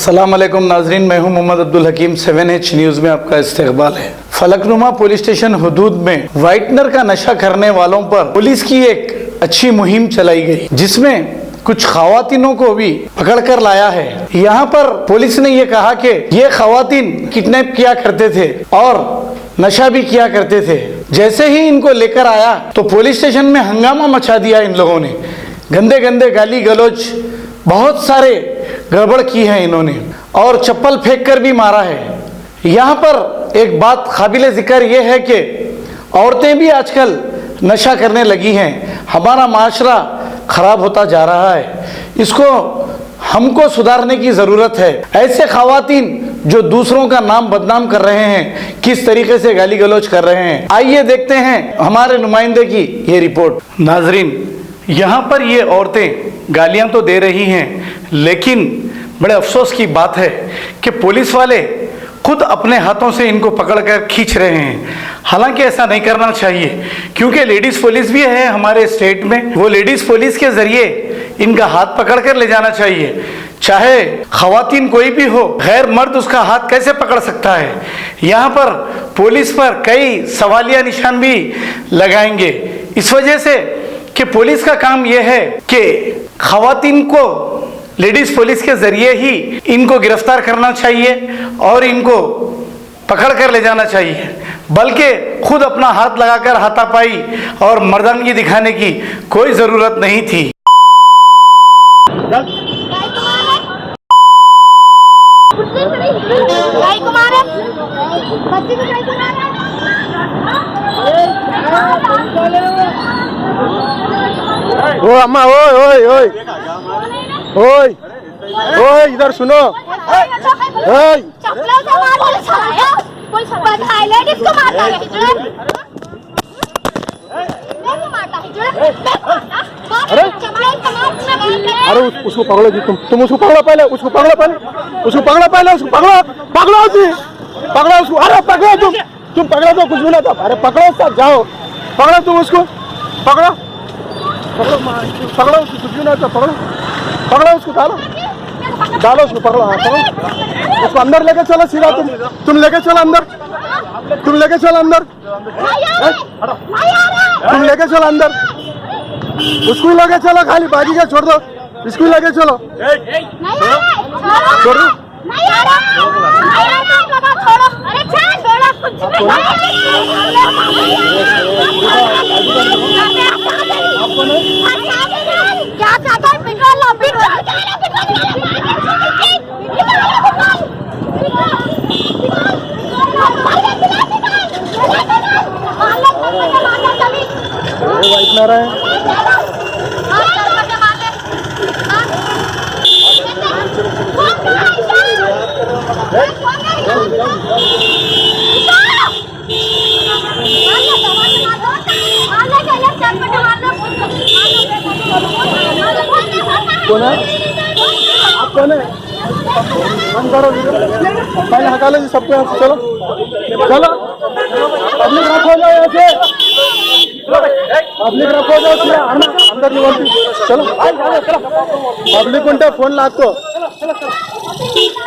अस्सलाम वालेकुम नाजरीन, मैं हूं मोहम्मद अब्दुल हकीम। 7H न्यूज़ में आपका इस्तकबाल है। फलकनुमा पुलिस स्टेशन हुदूद में व्हाइटनर का नशा करने वालों पर पुलिस की एक अच्छी मुहिम चलाई गई, जिसमें कुछ खवातीनों को भी पकड़ कर लाया है। यहाँ पर पुलिस ने ये कहा कि ये खवातीन किडनैप किया करते थे और नशा भी किया करते थे। जैसे ही इनको लेकर आया तो पुलिस स्टेशन में हंगामा मचा दिया। इन लोगों ने गंदे गंदे गाली गलौज, बहुत सारे गड़बड़ की है इन्होंने, और चप्पल फेंक कर भी मारा है। यहाँ पर एक बात काबिले जिक्र ये है कि औरतें भी आजकल नशा करने लगी हैं। हमारा माशरा खराब होता जा रहा है, इसको हमको सुधारने की ज़रूरत है। ऐसे खवातीन जो दूसरों का नाम बदनाम कर रहे हैं, किस तरीके से गाली गलौज कर रहे हैं, आइए देखते हैं हमारे नुमाइंदे की ये रिपोर्ट। नाजरीन, यहाँ पर ये औरतें गालियाँ तो दे रही हैं, लेकिन बड़े अफसोस की बात है कि पुलिस वाले खुद अपने हाथों से इनको पकड़कर खींच रहे हैं। हालांकि ऐसा नहीं करना चाहिए, क्योंकि लेडीज़ पुलिस भी है हमारे स्टेट में। वो लेडीज़ पुलिस के ज़रिए इनका हाथ पकड़कर ले जाना चाहिए। चाहे खवातीन कोई भी हो, गैर मर्द उसका हाथ कैसे पकड़ सकता है। यहाँ पर पुलिस पर कई सवालिया निशान भी लगाएंगे, इस वजह से कि पुलिस का काम यह है कि खवातीन को लेडीज पुलिस के जरिए ही इनको गिरफ्तार करना चाहिए और इनको पकड़ कर ले जाना चाहिए, बल्कि खुद अपना हाथ लगाकर हाथापाई और मर्दानगी दिखाने की कोई ज़रूरत नहीं थी। ओ अम्मा, ओए ओए ओए ओए ओए, इधर सुनो। ओए अरे उसको पकड़ो जी, तुम उसको पकड़ो पहले, उसको पकड़ो पहले, उसको पकड़ो पहले, उसको पकड़ो, पकड़ो जी, पकड़ो उसको। अरे पकड़ो तुम पकड़ो तो कुछ भी ना था। अरे पकड़ो सब, जाओ पकड़ो तुम उसको, पकड़ो पकड़ो पकड़ो उसको, कुछ भी ना था। पकड़ो पकड़ो उसको, डालो उसको, पकड़ो। हाँ पकड़ो उसको, अंदर लेके चलो सीधा। तुम लेके चलो अंदर, तुम लेके चलो अंदर, तुम लेके चलो अंदर, उसको लेके चलो। खाली बाजी का छोड़ दो, इसको लेके चलो, छोड़ दो। वाइट मारा है। कौन है? आप कौन है? बंद करो, पहले हटा लो जी सबको यहाँ से। चलो चलो, पब्लिक रखो जाओ ऐसे, पब्लिक रखो जाओ अंदर नहीं बोलती। चलो पब्लिक उंटे फोन लाको,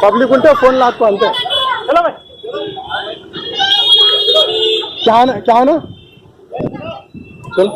पब्लिक उंटे फोन लाको अंते। चलो भाई, क्या है ना, चलो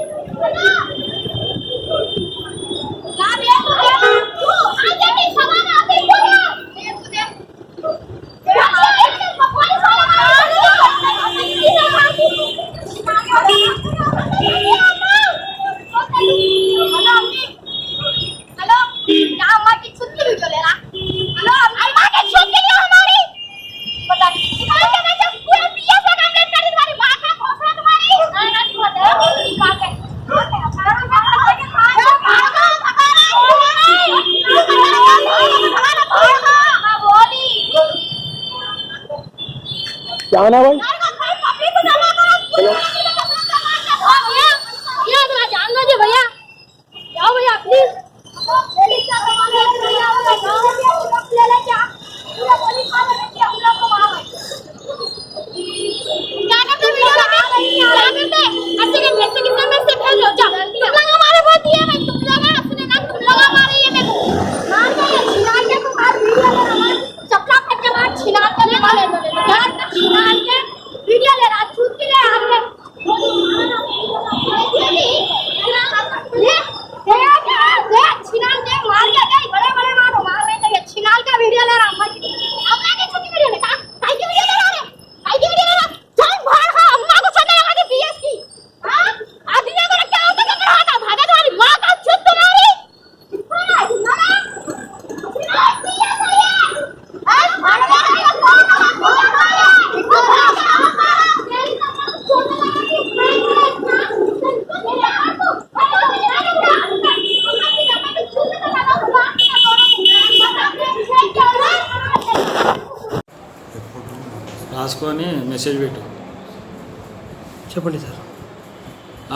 क्या आना भाई। भैया जाओ भैया प्लीज। మెసేజ్ పెట్టు. చెప్పండి సార్.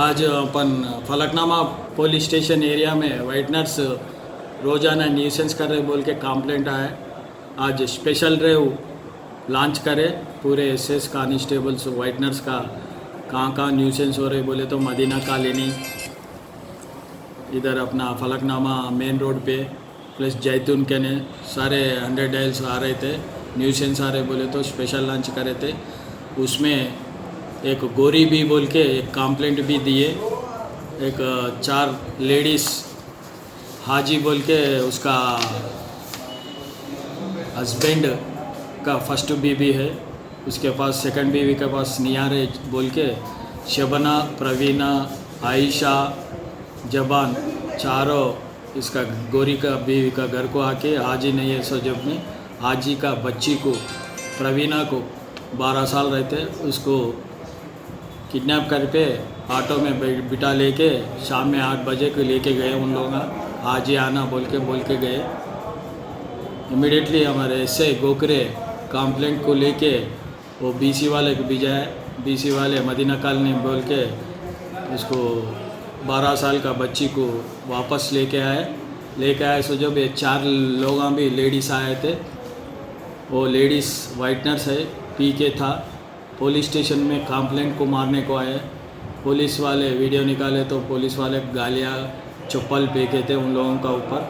आज अपन फलकनामा पुलिस स्टेशन एरिया में वाइटनर्स रोज़ाना न्यूसेंस कर रहे बोल के कंप्लेंट आया. आज स्पेशल ड्राइव लॉन्च करे. पूरे एसएस कांस्टेबल्स वाइटनर्स का कहाँ न्यूसेंस हो रहे बोले तो मदीना कॉलोनी, इधर अपना फलकनामा मेन रोड पे प्लस जैतून के ने सारे 100 डायल्स आ रहे थे. न्यूसेंस आ रहे बोले तो स्पेशल लॉन्च करे थे. उसमें एक गोरी भी बोल के एक कंप्लेंट भी दिए. एक 4 लेडीज़ हाजी बोल के उसका हस्बैंड का फर्स्ट बीवी है, उसके पास सेकंड बीवी के पास नियारे बोल के शबना, प्रवीणा, आयशा, जबान चारों इसका गोरी का बीवी का घर को आके हाजी नहीं है सजब में हाजी का बच्ची को प्रवीणा को 12 साल रहते उसको किडनैप कर पे ऑटो में बिठा लेके शाम में 8 बजे को लेके गए. उन लोग हाजी आना बोल के गए. इमीडिएटली हमारे एसए गोकरे कंप्लेंट को लेके वो बीसी वाले को भिजाए. बीसी वाले मदीना कॉलोनी बोल के उसको 12 साल का बच्ची को वापस लेके आए. सो जब ये 4 लोग भी लेडीज़ आए थे, वो लेडीज़ वाइटनर्स है, पी के था. पुलिस स्टेशन में कंप्लेंट को मारने को आए. पुलिस वाले वीडियो निकाले तो पुलिस वाले गालियाँ चप्पल फेंके थे उन लोगों का ऊपर.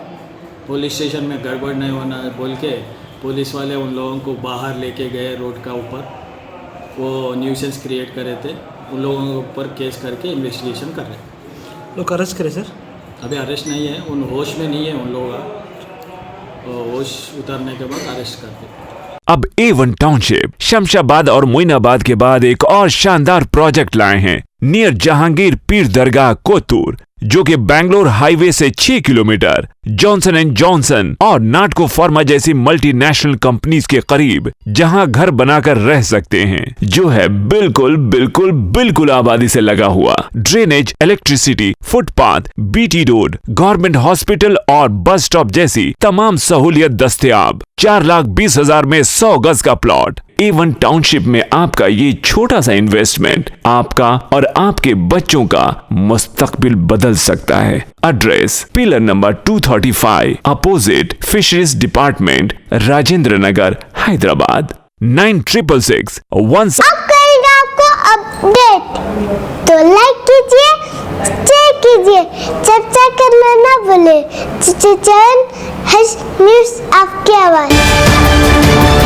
पुलिस स्टेशन में गड़बड़ नहीं होना बोल के पुलिस वाले उन लोगों को बाहर लेके गए रोड का ऊपर. वो न्यूसेंस क्रिएट करे थे. उन लोगों के ऊपर केस करके इन्वेस्टिगेशन कर रहे. लोग अरेस्ट करे सर? अभी अरेस्ट नहीं है, उन होश में नहीं है उन लोग. होश उतरने के बाद अरेस्ट करते. अब A1 टाउनशिप शमशाबाद और मोइनाबाद के बाद एक और शानदार प्रोजेक्ट लाए हैं नियर जहांगीर पीर दरगाह कोतूर, जो कि बैंगलोर हाईवे से 6 किलोमीटर जॉनसन एंड जॉनसन और नाटको फार्मा जैसी मल्टीनेशनल कंपनीज के करीब, जहां घर बनाकर रह सकते हैं, जो है बिल्कुल आबादी से लगा हुआ. Drainage, electricity, footpath, BT road, government hospital और बस स्टॉप जैसी तमाम सहूलियत दस्तयाब. 4,20,000 में 100 गज का प्लॉट. A1 टाउनशिप में आपका ये छोटा सा इन्वेस्टमेंट आपका और आपके बच्चों का मुस्तकबिल बदल सकता है. Address pillar number 235 opposite fisheries department, Rajendra Nagar, Hyderabad. 9666 अब करेंगे आपको अपडेट, तो लाइक कीजिए, शेयर कीजिए, चर्चा करना ना भूले. न्यूज़ आपकी आवाज़.